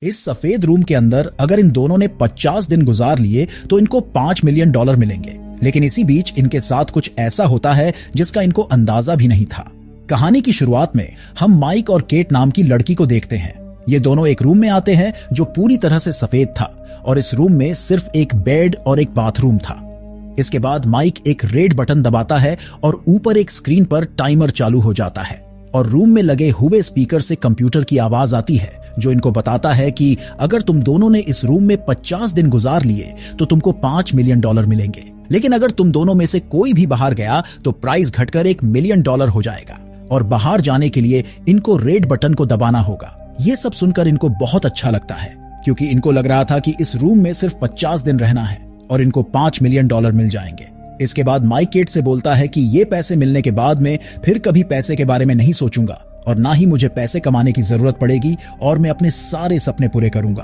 इस सफेद रूम के अंदर अगर इन दोनों ने 50 दिन गुजार लिए तो इनको $5 मिलियन मिलेंगे। लेकिन इसी बीच इनके साथ कुछ ऐसा होता है जिसका इनको अंदाजा भी नहीं था। कहानी की शुरुआत में हम माइक और केट नाम की लड़की को देखते हैं। ये दोनों एक रूम में आते हैं जो पूरी तरह से सफेद था और इस रूम में सिर्फ एक बेड और एक बाथरूम था। इसके बाद माइक एक रेड बटन दबाता है और ऊपर एक स्क्रीन पर टाइमर चालू हो जाता है और रूम में लगे हुए स्पीकर से कंप्यूटर की आवाज आती है जो इनको बताता है कि अगर तुम दोनों ने इस रूम में 50 दिन गुजार लिए तो तुमको $5 मिलियन मिलेंगे। लेकिन अगर तुम दोनों में से कोई भी बाहर गया तो प्राइस घटकर $1 मिलियन हो जाएगा और बाहर जाने के लिए इनको रेड बटन को दबाना होगा। ये सब सुनकर इनको बहुत अच्छा लगता है क्योंकि इनको लग रहा था कि इस रूम में सिर्फ 50 दिन रहना है और इनको $5 मिलियन मिल जाएंगे। इसके बाद माइक केट से बोलता है कि ये पैसे मिलने के बाद में फिर कभी पैसे के बारे में नहीं सोचूंगा और ना ही मुझे पैसे कमाने की जरूरत पड़ेगी और मैं अपने सारे सपने पूरे करूंगा।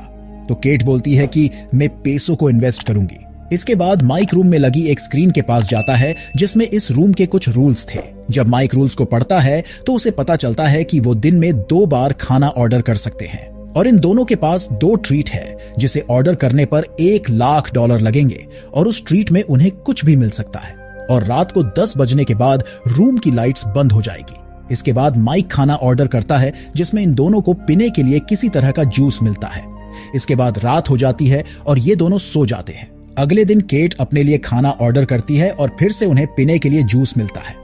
तो केट बोलती है कि मैं पैसों को इन्वेस्ट करूंगी। इसके बाद माइक रूम में लगी एक स्क्रीन के पास जाता है जिसमें इस रूम के कुछ रूल्स थे। जब माइक रूल्स को पढ़ता है तो उसे पता चलता है कि वो दिन में 2 बार खाना ऑर्डर कर सकते हैं और इन दोनों के पास 2 ट्रीट है जिसे ऑर्डर करने पर $1 लाख लगेंगे और उस ट्रीट में उन्हें कुछ भी मिल सकता है और रात को 10 बजने के बाद रूम की लाइट्स बंद हो जाएगी। इसके बाद माइक खाना ऑर्डर करता है जिसमें इन दोनों को पीने के लिए किसी तरह का जूस मिलता है। इसके बाद रात हो जाती है और ये दोनों सो जाते हैं। अगले दिन केट अपने लिए खाना ऑर्डर करती है और फिर से उन्हें पीने के लिए जूस मिलता है।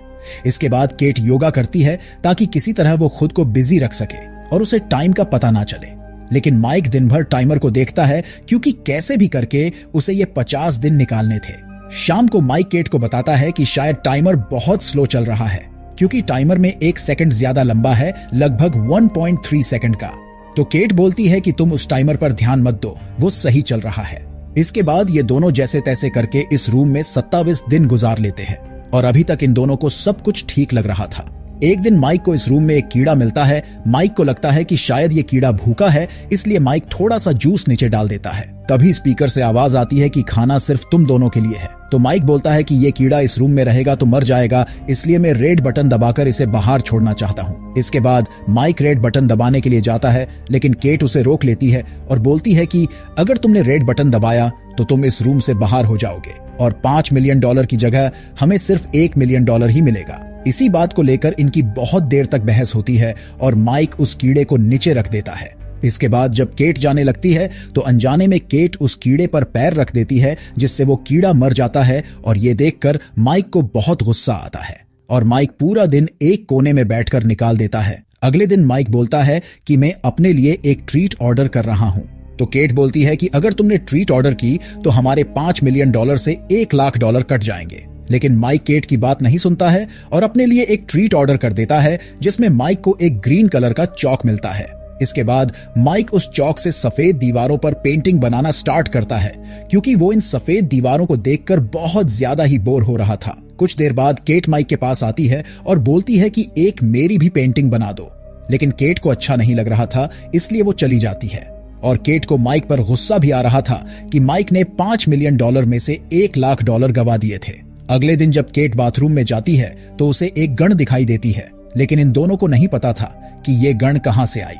इसके बाद केट योगा करती है ताकि किसी तरह वो खुद को बिजी रख सके और उसे टाइम का पता ना चले। लेकिन माइक दिन भर टाइमर को देखता है क्योंकि कैसे भी करके उसे ये 50 दिन निकालने थे। शाम को माइक केट को बताता है कि शायद टाइमर बहुत स्लो चल रहा है क्योंकि टाइमर में 1 सेकंड ज्यादा लंबा है, लगभग 1.3 सेकंड का। तो केट बोलती है कि तुम उस टाइमर पर ध्यान मत दो, वो सही चल रहा है। इसके बाद ये दोनों जैसे तैसे करके इस रूम में 27 दिन गुजार लेते हैं और अभी तक इन दोनों को सब कुछ ठीक लग रहा था। एक दिन माइक को इस रूम में एक कीड़ा मिलता है। माइक को लगता है कि शायद ये कीड़ा भूखा है, इसलिए माइक थोड़ा सा जूस नीचे डाल देता है। तभी स्पीकर से आवाज आती है कि खाना सिर्फ तुम दोनों के लिए है। तो माइक बोलता है कि ये कीड़ा इस रूम में रहेगा तो मर जाएगा, इसलिए मैं रेड बटन दबाकर इसे बाहर छोड़ना चाहता हूँ। इसके बाद माइक रेड बटन दबाने के लिए जाता है लेकिन केट उसे रोक लेती है और बोलती है कि अगर तुमने रेड बटन दबाया तो तुम इस रूम से बाहर हो जाओगे और $5 मिलियन की जगह हमें सिर्फ $1 मिलियन ही मिलेगा। इसी बात को लेकर इनकी बहुत देर तक बहस होती है और माइक उस कीड़े को नीचे रख देता है। इसके बाद जब केट जाने लगती है तो अनजाने में केट उस कीड़े पर पैर रख देती है जिससे वो कीड़ा मर जाता है और ये देखकर माइक को बहुत गुस्सा आता है और माइक पूरा दिन एक कोने में बैठकर निकाल देता है। अगले दिन माइक बोलता है कि मैं अपने लिए एक ट्रीट ऑर्डर कर रहा हूँ। तो केट बोलती है कि अगर तुमने ट्रीट ऑर्डर की तो हमारे $5 मिलियन से $1 लाख कट जाएंगे। लेकिन माइक केट की बात नहीं सुनता है और अपने लिए एक ट्रीट ऑर्डर कर देता है जिसमें माइक को एक ग्रीन कलर का चॉक मिलता है। इसके बाद माइक उस चॉक से सफेद दीवारों पर पेंटिंग बनाना स्टार्ट करता है क्योंकि वो इन सफेद दीवारों को देखकर बहुत ज्यादा ही बोर हो रहा था। कुछ देर बाद केट माइक के पास आती है और बोलती है कि एक मेरी भी पेंटिंग बना दो। लेकिन केट को अच्छा नहीं लग रहा था इसलिए वो चली जाती है और केट को माइक पर गुस्सा भी आ रहा था कि माइक ने $5 मिलियन में से $1 लाख गवा दिए थे। अगले दिन जब केट बाथरूम में जाती है तो उसे एक गन दिखाई देती है लेकिन इन दोनों को नहीं पता था कि ये गन कहां से आई।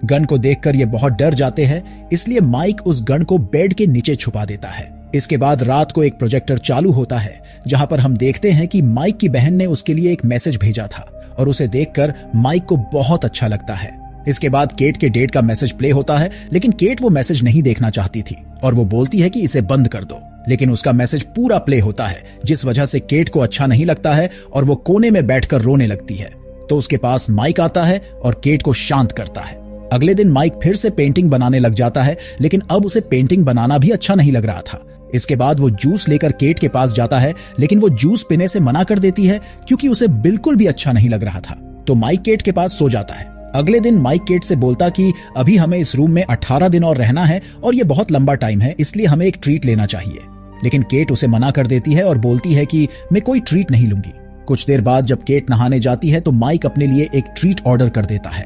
गन को देखकर ये बहुत डर जाते हैं इसलिए माइक उस गन को बेड के नीचे छुपा देता है। इसके बाद रात को एक प्रोजेक्टर चालू होता है जहां पर हम देखते हैं कि माइक की बहन ने उसके लिए एक मैसेज भेजा था और उसे देखकर माइक को बहुत अच्छा लगता है। इसके बाद केट के डेट का मैसेज प्ले होता है लेकिन केट वो मैसेज नहीं देखना चाहती थी और वो बोलती है कि इसे बंद कर दो। लेकिन उसका मैसेज पूरा प्ले होता है जिस वजह से केट को अच्छा नहीं लगता है और वो कोने में बैठकर रोने लगती है। तो उसके पास माइक आता है और केट को शांत करता है। अगले दिन माइक फिर से पेंटिंग बनाने लग जाता है लेकिन अब उसे पेंटिंग बनाना भी अच्छा नहीं लग रहा था। इसके बाद वो जूस लेकर केट के पास जाता है लेकिन वो जूस पीने से मना कर देती है क्योंकि उसे बिल्कुल भी अच्छा नहीं लग रहा था। तो माइक केट के पास सो जाता है। अगले दिन माइक केट से बोलता कि अभी हमें इस रूम में 18 दिन और रहना है और ये बहुत लंबा टाइम है इसलिए हमें एक ट्रीट लेना चाहिए। लेकिन केट उसे मना कर देती है और बोलती है कि मैं कोई ट्रीट नहीं लूंगी। कुछ देर बाद जब केट नहाने जाती है तो माइक अपने लिए एक ट्रीट ऑर्डर कर देता है।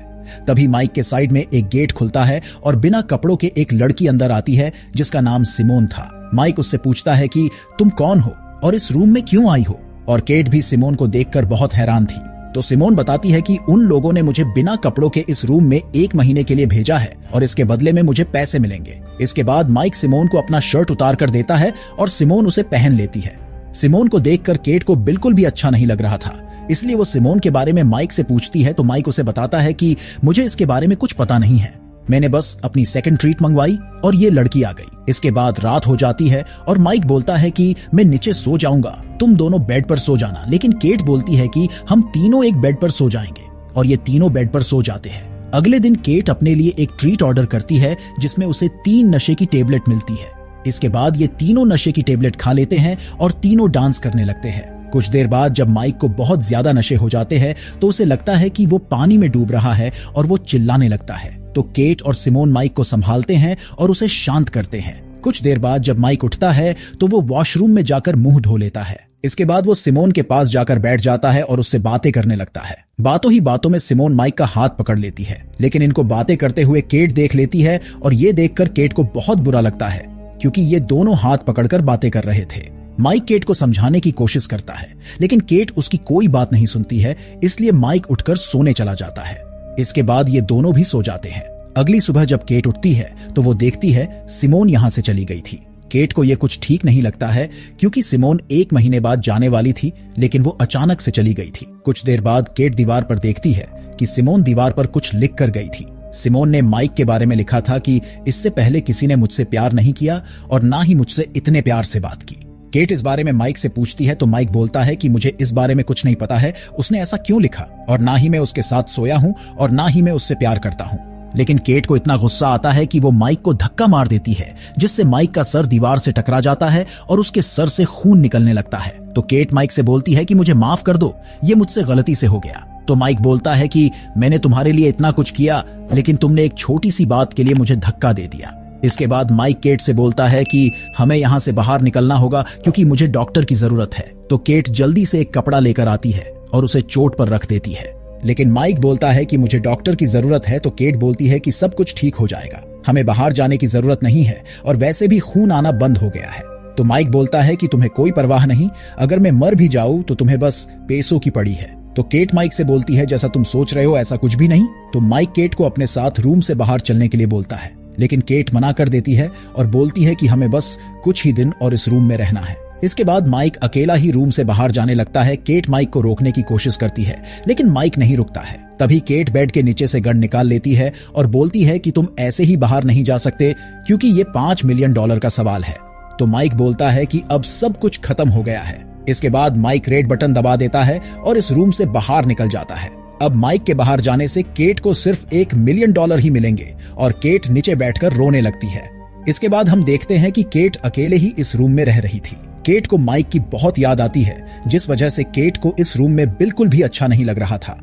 तभी माइक के साइड में एक गेट खुलता है और बिना कपड़ों के एक लड़की अंदर आती है जिसका नाम सिमोन था। माइक उससे पूछता है कि तुम कौन हो और इस रूम में क्यों आई हो और केट भी सिमोन को देखकर बहुत हैरान थी। तो सिमोन बताती है कि उन लोगों ने मुझे बिना कपड़ों के इस रूम में 1 महीने के लिए भेजा है और इसके बदले में मुझे पैसे मिलेंगे। इसके बाद माइक सिमोन को अपना शर्ट उतार कर देता है और सिमोन उसे पहन लेती है। सिमोन को देखकर केट को बिल्कुल भी अच्छा नहीं लग रहा था, इसलिए वो सिमोन के बारे में माइक से पूछती है तो माइक उसे बताता है कि मुझे इसके बारे में कुछ पता नहीं है, मैंने बस अपनी सेकंड ट्रीट मंगवाई और ये लड़की आ गई। इसके बाद रात हो जाती है और माइक बोलता है कि मैं नीचे सो जाऊंगा, तुम दोनों बेड पर सो जाना। लेकिन केट बोलती है कि हम तीनों एक बेड पर सो जाएंगे और ये तीनों बेड पर सो जाते हैं। अगले दिन केट अपने लिए एक ट्रीट ऑर्डर करती है जिसमें उसे 3 नशे की टेबलेट मिलती है। इसके बाद ये तीनों नशे की टेबलेट खा लेते हैं और तीनों डांस करने लगते हैं। कुछ देर बाद जब माइक को बहुत ज्यादा नशे हो जाते हैं तो उसे लगता है कि वो पानी में डूब रहा है और वो चिल्लाने लगता है। तो केट और सिमोन माइक को संभालते हैं और उसे शांत करते हैं। कुछ देर बाद जब माइक उठता है तो वो वॉशरूम में जाकर मुंह धो लेता है। इसके बाद वो सिमोन के पास जाकर बैठ जाता है और उससे बातें करने लगता है। बातों ही बातों में सिमोन माइक का हाथ पकड़ लेती है, लेकिन इनको बातें करते हुए केट देख लेती है और ये देखकर केट को बहुत बुरा लगता है क्योंकि ये दोनों हाथ पकड़कर बातें कर रहे थे। माइक केट को समझाने की कोशिश करता है, लेकिन केट उसकी कोई बात नहीं सुनती है, इसलिए माइक उठकर सोने चला जाता है। इसके बाद ये दोनों भी सो जाते हैं। अगली सुबह जब केट उठती है तो वो देखती है सिमोन यहाँ से चली गई थी। केट को ये कुछ ठीक नहीं लगता है क्योंकि सिमोन 1 महीने बाद जाने वाली थी, लेकिन वो अचानक से चली गई थी। कुछ देर बाद केट दीवार पर देखती है कि सिमोन दीवार पर कुछ लिख कर गई थी। सिमोन ने माइक के बारे में लिखा था कि इससे पहले किसी ने मुझसे प्यार नहीं किया और ना ही मुझसे इतने प्यार से बात की। केट इस बारे में माइक से पूछती है तो माइक बोलता है कि मुझे इस बारे में कुछ नहीं पता है, उसने ऐसा क्यों लिखा और ना ही मैं उसके साथ सोया हूँ और ना ही मैं उससे प्यार करता हूँ। लेकिन केट को इतना गुस्सा आता है कि वो माइक को धक्का मार देती है, जिससे माइक का सर दीवार से टकरा जाता है और उसके सर से खून निकलने लगता है। तो केट माइक से बोलती है कि मुझे माफ कर दो, ये मुझसे गलती से हो गया। तो माइक बोलता है कि मैंने तुम्हारे लिए इतना कुछ किया, लेकिन तुमने एक छोटी सी बात के लिए मुझे धक्का दे दिया। इसके बाद माइक केट से बोलता है कि हमें यहाँ से बाहर निकलना होगा क्योंकि मुझे डॉक्टर की जरूरत है। तो केट जल्दी से एक कपड़ा लेकर आती है और उसे चोट पर रख देती है। लेकिन माइक बोलता है कि मुझे डॉक्टर की जरूरत है, तो केट बोलती है कि सब कुछ ठीक हो जाएगा, हमें बाहर जाने की जरूरत नहीं है और वैसे भी खून आना बंद हो गया है। तो माइक बोलता है कि तुम्हें कोई परवाह नहीं, अगर मैं मर भी जाऊं तो तुम्हें बस पैसों की पड़ी है। तो केट माइक से बोलती है जैसा तुम सोच रहे हो ऐसा कुछ भी नहीं। तो माइक केट को अपने साथ रूम से बाहर चलने के लिए बोलता है, लेकिन केट मना कर देती है और बोलती है कि हमें बस कुछ ही दिन और इस रूम में रहना है। इसके बाद माइक अकेला ही रूम से बाहर जाने लगता है। केट माइक को रोकने की कोशिश करती है, लेकिन माइक नहीं रुकता है। तभी केट बेड के नीचे से गन निकाल लेती है और बोलती है कि तुम ऐसे ही बाहर नहीं जा सकते क्योंकि ये $5 मिलियन का सवाल है। तो माइक बोलता है कि अब सब कुछ खत्म हो गया है। इसके बाद माइक रेड बटन दबा देता है और इस रूम से बाहर निकल जाता है। अब माइक के बाहर जाने से केट को सिर्फ $1 मिलियन ही मिलेंगे और केट नीचे बैठकर रोने लगती है। इसके बाद हम देखते हैं कि केट अकेले ही इस रूम में रह रही थी। केट को माइक की बहुत याद आती है, जिस वजह से केट को इस रूम में बिल्कुल भी अच्छा नहीं लग रहा था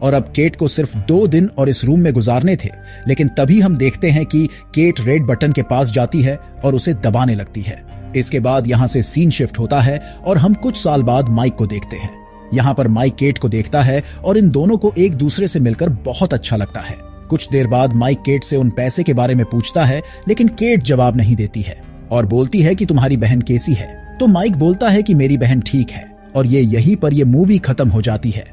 और अब केट को सिर्फ 2 दिन और इस रूम में गुजारने थे। लेकिन तभी हम देखते हैं कि केट रेड बटन के पास जाती है और उसे दबाने लगती है। इसके बाद यहाँ से सीन शिफ्ट होता है और हम कुछ साल बाद माइक को देखते हैं। यहाँ पर माइक केट को देखता है और इन दोनों को एक दूसरे से मिलकर बहुत अच्छा लगता है। कुछ देर बाद माइक केट से उन पैसे के बारे में पूछता है, लेकिन केट जवाब नहीं देती है और बोलती है कि तुम्हारी बहन कैसी है। तो माइक बोलता है कि मेरी बहन ठीक है और यहीं पर ये मूवी खत्म हो जाती है।